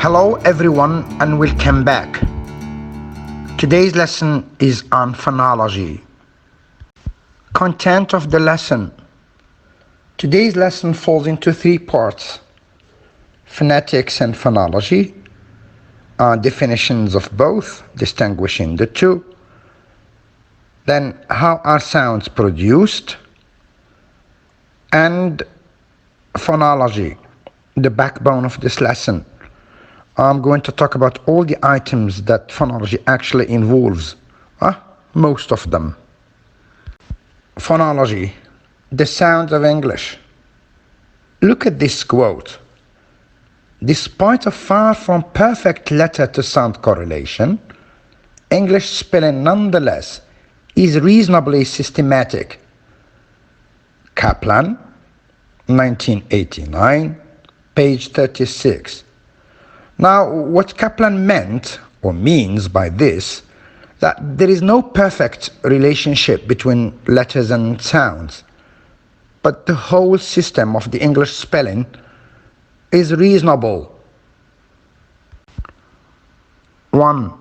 Hello everyone and welcome back. Today's lesson is on phonology. Content of the lesson. Today's lesson falls into three parts: phonetics and phonology, definitions of both, distinguishing the two, then how are sounds produced, and phonology, the backbone of this lesson. I'm going to talk about all the items that phonology actually involves, most of them. Phonology, the sounds of English. Look at this quote. Despite a far from perfect letter-to-sound correlation, English spelling nonetheless is reasonably systematic. Kaplan, 1989, page 36. Now, what Kaplan meant or means by this, that there is no perfect relationship between letters and sounds, but the whole system of the English spelling is reasonable. 1.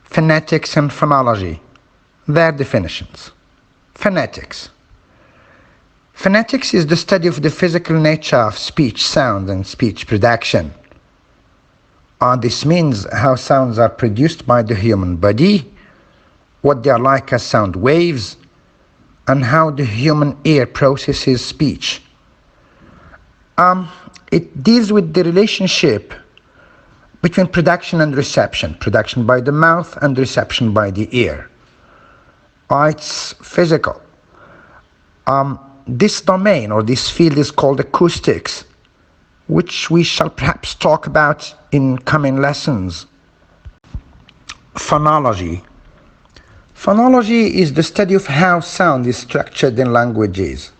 Phonetics and phonology. Their definitions. Phonetics. Phonetics is the study of the physical nature of speech sound and speech production. This means how sounds are produced by the human body, what they are like as sound waves, and how the human ear processes speech. It deals with the relationship between production and reception, production by the mouth and reception by the ear. It's physical. This domain or this field is called acoustics, which we shall perhaps talk about in coming lessons. Phonology. Phonology is the study of how sound is structured in languages.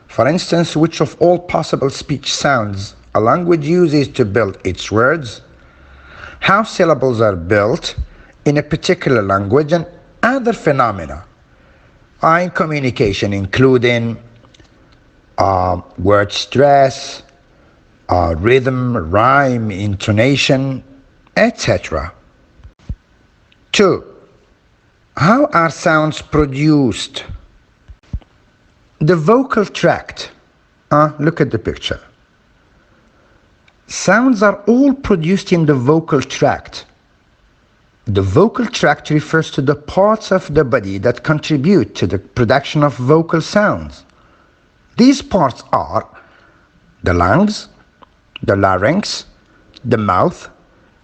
For instance, which of all possible speech sounds a language uses to build its words, how syllables are built in a particular language, and other phenomena in communication, including word stress, rhythm, rhyme, intonation, etc. 2. How are sounds produced? The vocal tract. Look at the picture. Sounds are all produced in the vocal tract. The vocal tract refers to the parts of the body that contribute to the production of vocal sounds. These parts are the lungs, the larynx, the mouth,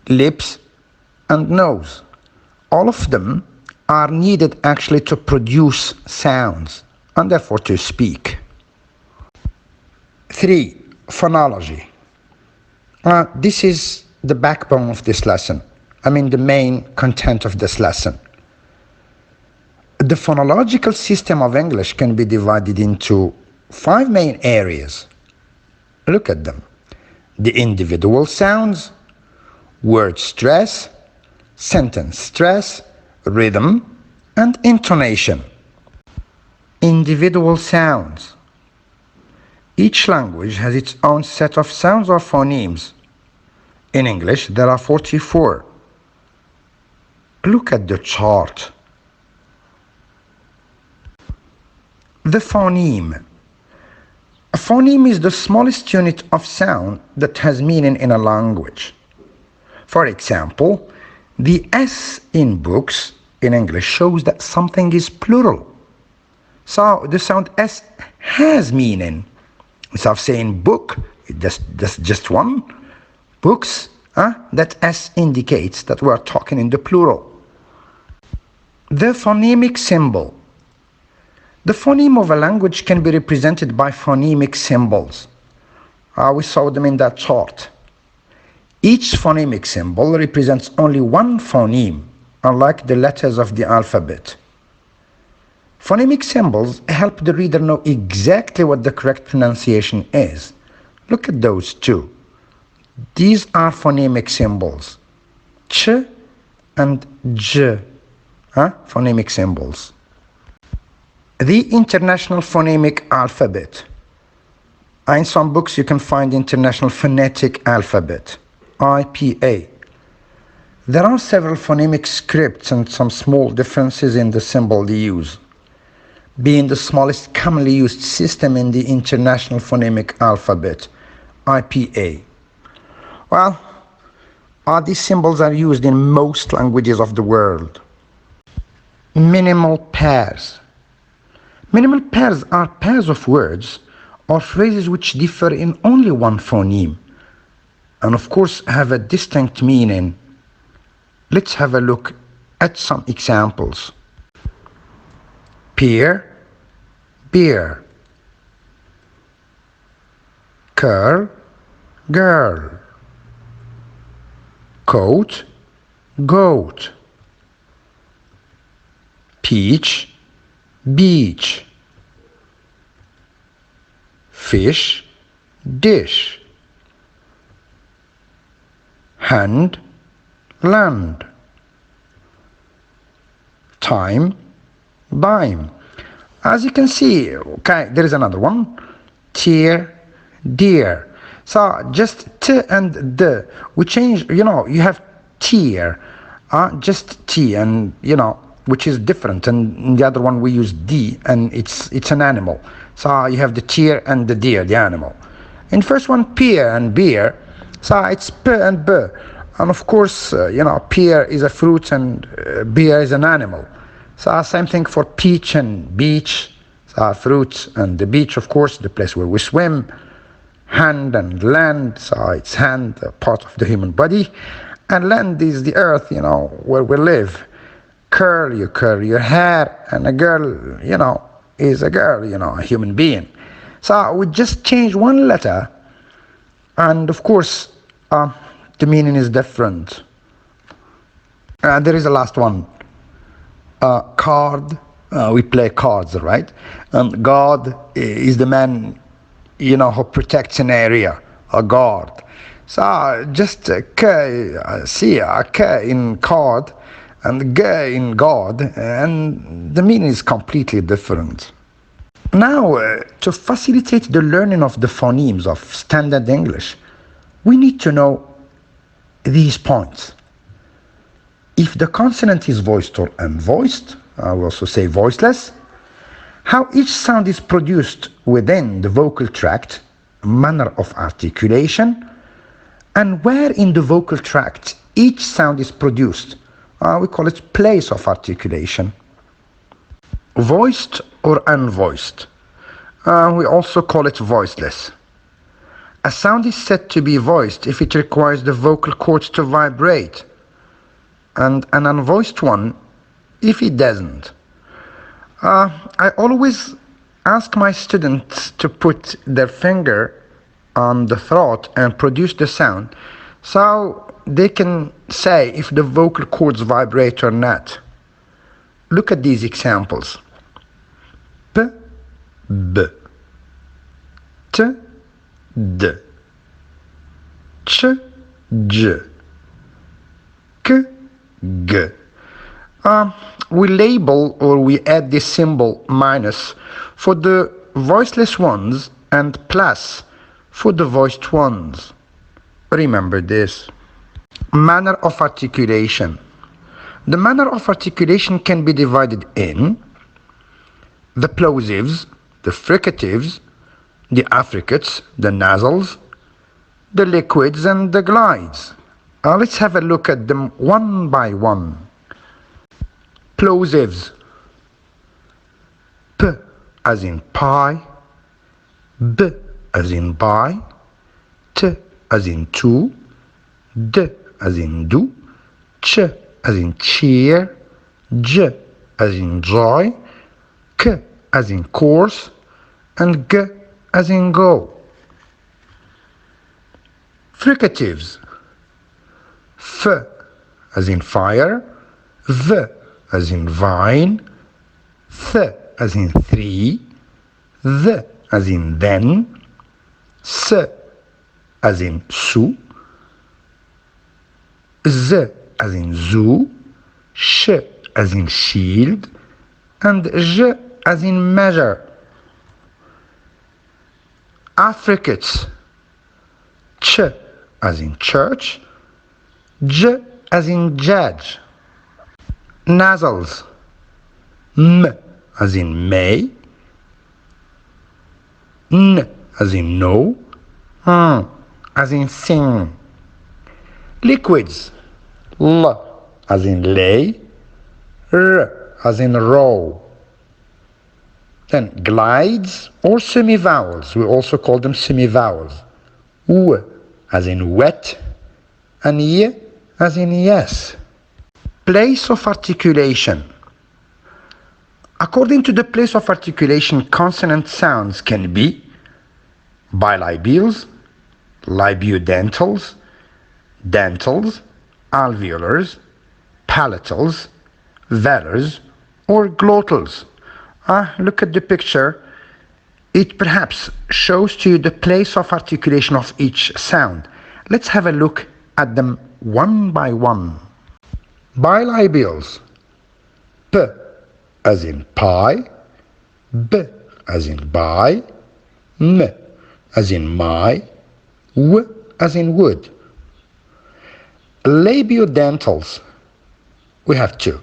lips, and nose. All of them are needed actually to produce sounds and therefore to speak. 3. Phonology. This is the backbone of this lesson. The main content of this lesson. The phonological system of English can be divided into 5 main areas. Look at them. The individual sounds, word stress, sentence stress, rhythm, and intonation. Individual sounds. Each language has its own set of sounds or phonemes. In English, there are 44. Look at the chart. The phoneme. A phoneme is the smallest unit of sound that has meaning in a language. For example, the S in books in English shows that something is plural. So the sound S has meaning. Instead of saying book, that's just one. Books, that S indicates that we are talking in the plural. The phonemic symbol. The phoneme of a language can be represented by phonemic symbols. We saw them in that chart. Each phonemic symbol represents only one phoneme, unlike the letters of the alphabet. Phonemic symbols help the reader know exactly what the correct pronunciation is. Look at those two. These are phonemic symbols. Ch and J. Phonemic symbols. The International Phonemic Alphabet. In some books you can find International Phonetic Alphabet. IPA. There are several phonemic scripts and some small differences in the symbol they use, being the smallest commonly used system in the International Phonemic Alphabet, IPA. Well, these symbols are used in most languages of the world. Minimal pairs. Minimal pairs are pairs of words or phrases which differ in only one phoneme, and of course have a distinct meaning. Let's have a look at some examples. Pear, beer. Curl, girl. Coat, goat. Peach, beach. Fish, dish. Hand, land. Time, bime. As you can see, okay, there is another one. Tear, deer. So just t and d, we change, you have tear, just t, and which is different, and in the other one we use d, and it's an animal. So you have the tear and the deer, the animal. In first one, pear and beer, so it's p and b, and of course, pear is a fruit and beer is an animal. So same thing for peach and beach, so fruits, and the beach, of course, the place where we swim. Hand and land, so it's hand, a part of the human body, and land is the earth, where we live. Curl, you curl your hair, and a girl, is a girl, a human being. So we just change one letter, and of course, the meaning is different. There is a last one. Card, we play cards, right? And God is the man, who protects an area, a guard. So just K, see a K in card and G in God, and the meaning is completely different. Now, to facilitate the learning of the phonemes of standard English, we need to know these points. If the consonant is voiced or unvoiced, I will also say voiceless, how each sound is produced within the vocal tract, manner of articulation, and where in the vocal tract each sound is produced. We call it place of articulation. Voiced or unvoiced. We also call it voiceless. A sound is said to be voiced if it requires the vocal cords to vibrate, and an unvoiced one if it doesn't. I always ask my students to put their finger on the throat and produce the sound, so they can say if the vocal cords vibrate or not. Look at these examples. P, B. T, D. Ch, J. K, G. We label or we add this symbol minus for the voiceless ones and plus for the voiced ones. Remember this. Manner of articulation. The manner of articulation can be divided in the plosives, the fricatives, the affricates, the nasals, the liquids, and the glides. Let's have a look at them one by one. Plosives. P as in pie, B as in buy, T as in to, D as in do, Ch as in cheer, J as in joy, K as in course, and G as in go. Fricatives. F as in fire, V as in vine, Th as in three, Th as in then, S as in su, Z as in zoo, Sh as in shield, and J as in measure. Affricates. Ch as in church, j as in judge. Nasals, m as in may, n as in no, as in sing. Liquids, l as in lay, r as in row. Then glides or semivowels, we also call them semivowels. W as in wet, and y as in yes. Place of articulation. According to the place of articulation, consonant sounds can be bilabials, labiodentals, dentals, alveolars, palatals, velars, or glottals. Look at the picture. It perhaps shows to you the place of articulation of each sound. Let's have a look at them one by one. Bilabials. P as in pie, B as in buy, M as in my, W as in wood. Labiodentals. We have two.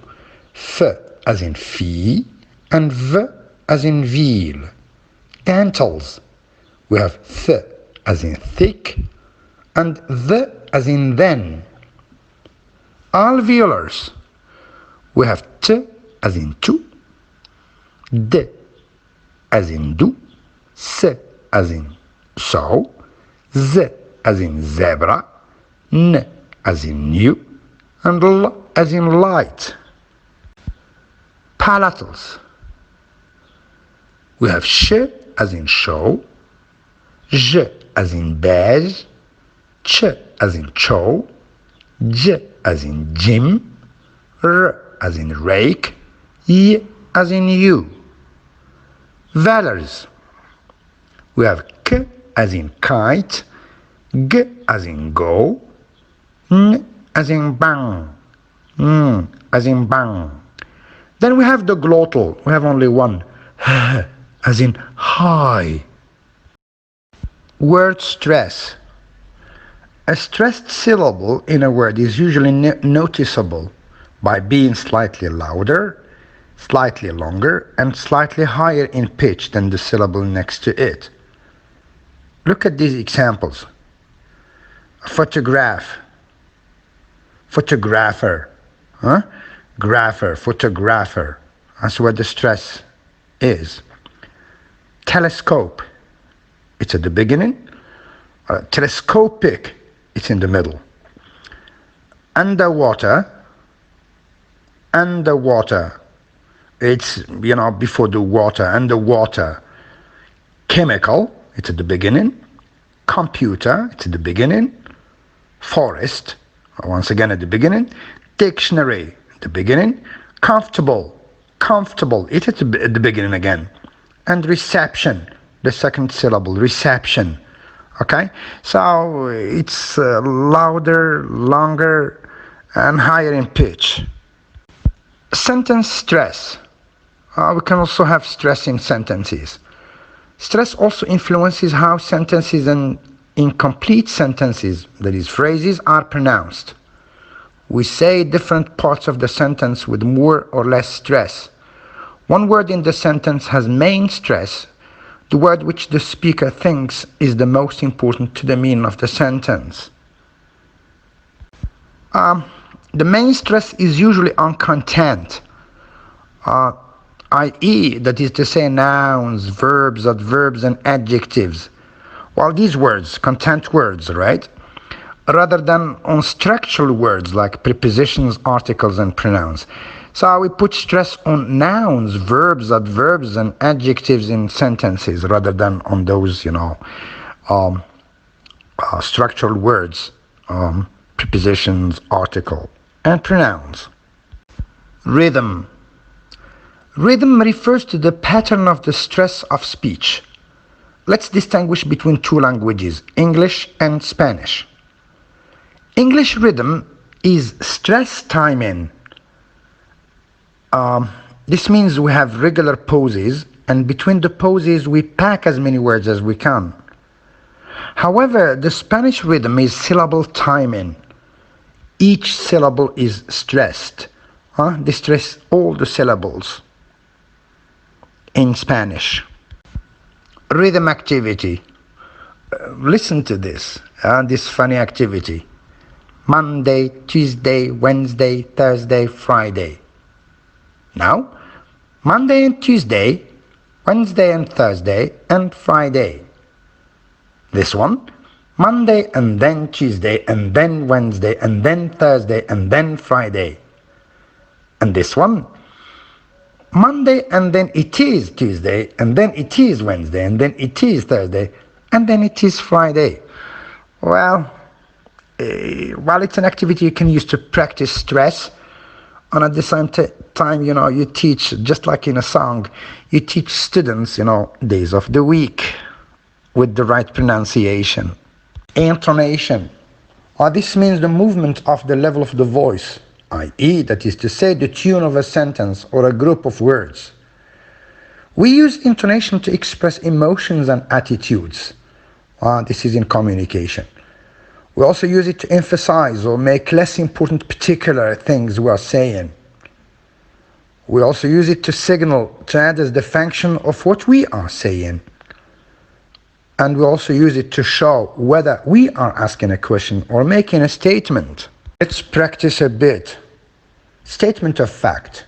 F as in fee and V as in veal. Dentals. We have th as in thick and the as in then. Alveolars. We have t as in to, d as in do, s as in so, z as in zebra, n as in new, and l as in light. Palatals. We have sh as in show, j as in beige, ch as in chow, j as in Jim, r as in rake, y as in you. Velars. We have k as in kite, g as in go, n as in bang, as in bang. Then we have the glottal. We have only one, as in high. Word stress. A stressed syllable in a word is usually noticeable by being slightly louder, slightly longer, and slightly higher in pitch than the syllable next to it. Look at these examples. Photograph, photographer, grapher, photographer. That's where the stress is. Telescope, it's at the beginning. Telescopic, it's in the middle. Underwater, underwater, it's, before the water, underwater. Chemical, it's at the beginning. Computer, it's at the beginning. Forest, once again at the beginning. Dictionary, at the beginning. Comfortable, comfortable, it's at the beginning again. And reception, the second syllable, reception. Okay, so it's louder, longer, and higher in pitch. Sentence stress. We can also have stress in sentences. Stress also influences how sentences and incomplete sentences, that is, phrases, are pronounced. We say different parts of the sentence with more or less stress. One word in the sentence has main stress, the word which the speaker thinks is the most important to the meaning of the sentence. The main stress is usually on content, i.e., that is to say, nouns, verbs, adverbs, and adjectives. Well, these words, content words, right? Rather than on structural words like prepositions, articles, and pronouns. So we put stress on nouns, verbs, adverbs, and adjectives in sentences rather than on those, structural words, prepositions, article, and pronouns. Rhythm. Rhythm refers to the pattern of the stress of speech. Let's distinguish between two languages, English and Spanish. English rhythm is stress timing. This means we have regular pauses, and between the pauses we pack as many words as we can. However, the Spanish rhythm is syllable timing. Each syllable is stressed. They stress all the syllables in Spanish. Rhythm activity. Listen to this funny activity. Monday, Tuesday, Wednesday, Thursday, Friday. Now, Monday and Tuesday, Wednesday and Thursday, and Friday. This one, Monday and then Tuesday and then Wednesday and then Thursday and then Friday. And this one, Monday and then it is Tuesday and then it is Wednesday and then it is Thursday and then it is Friday. Well, while it's an activity you can use to practice stress, and at the same time, you teach, just like in a song, you teach students, days of the week with the right pronunciation. Intonation. This means the movement of the level of the voice, i.e., that is to say, the tune of a sentence or a group of words. We use intonation to express emotions and attitudes. This is in communication. We also use it to emphasize or make less important particular things we are saying. We also use it to signal to others the function of what we are saying. And we also use it to show whether we are asking a question or making a statement. Let's practice a bit. Statement of fact.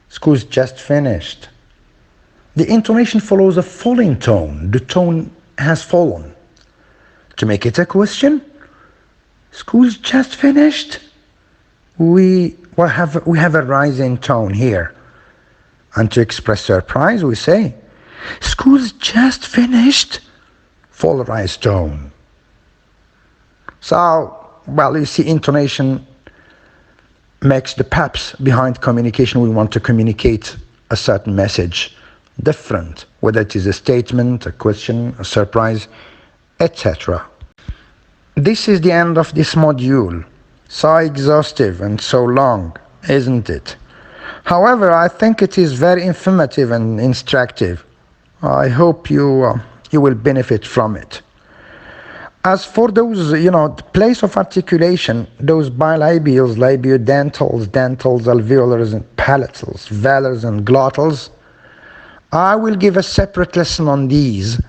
School's just finished. The intonation follows a falling tone. The tone has fallen. To make it a question, school's just finished. We have a rising tone here. And to express surprise, we say, school's just finished. Full rise tone. So, you see, intonation makes the peps behind communication. We want to communicate a certain message, different, whether it is a statement, a question, a surprise, etc. This is the end of this module. So exhaustive and so long, isn't it? However, I think it is very informative and instructive. I hope you will benefit from it. As for those, the place of articulation, those bilabials, labiodentals, dentals, alveolars, and palatals, velars, and glottals, I will give a separate lesson on these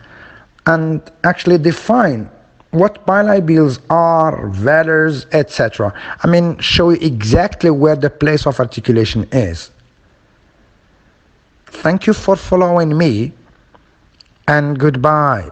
and actually define what bilabials are, velars, etc. Show you exactly where the place of articulation is. Thank you for following me, and goodbye.